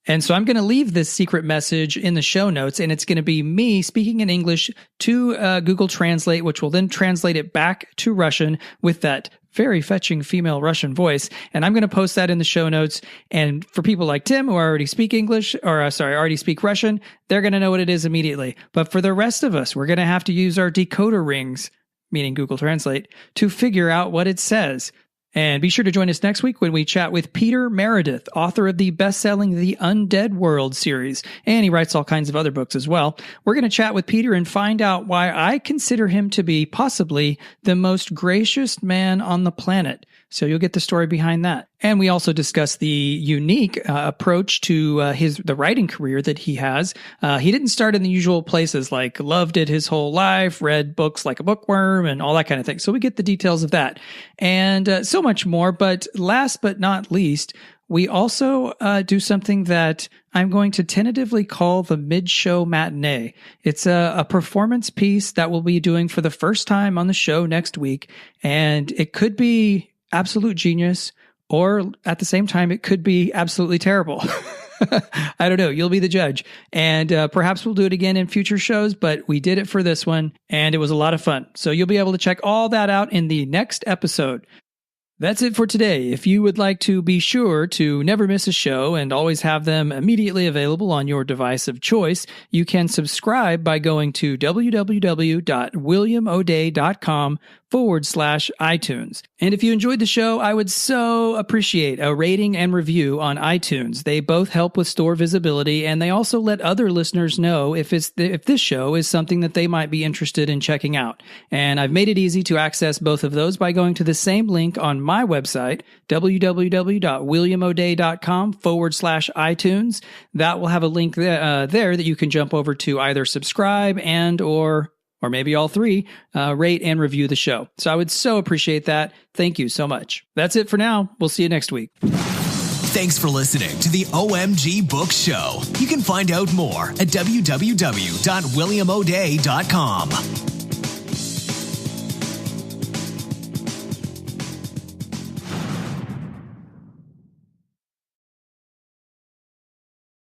And so I'm going to leave this secret message in the show notes, and it's going to be me speaking in English to Google Translate, which will then translate it back to Russian with that very fetching female Russian voice. And I'm going to post that in the show notes. And for people like Tim who already speak already speak Russian, they're going to know what it is immediately. But for the rest of us, we're going to have to use our decoder rings, meaning Google Translate, to figure out what it says. And be sure to join us next week when we chat with Peter Meredith, author of the best-selling The Undead World series. And he writes all kinds of other books as well. We're going to chat with Peter and find out why I consider him to be possibly the most gracious man on the planet. So you'll get the story behind that. And we also discuss the unique approach to the writing career that he has. He didn't start in the usual places, like loved it his whole life, read books like a bookworm and all that kind of thing. So we get the details of that and so much more. But last but not least, we also do something that I'm going to tentatively call the mid-show matinee. It's a performance piece that we'll be doing for the first time on the show next week. And it could be absolute genius, or at the same time, it could be absolutely terrible. I don't know. You'll be the judge. And perhaps we'll do it again in future shows, but we did it for this one, and it was a lot of fun. So you'll be able to check all that out in the next episode. That's it for today. If you would like to be sure to never miss a show and always have them immediately available on your device of choice, you can subscribe by going to www.williamodea.com/iTunes. And if you enjoyed the show, I would so appreciate a rating and review on iTunes. They both help with store visibility, and they also let other listeners know if this show is something that they might be interested in checking out. And I've made it easy to access both of those by going to the same link on my website, www.williamodea.com/iTunes. That will have a link there that you can jump over to either subscribe and or maybe all three, rate and review the show. So I would so appreciate that. Thank you so much. That's it for now. We'll see you next week. Thanks for listening to the OMG Book Show. You can find out more at www.williamodea.com.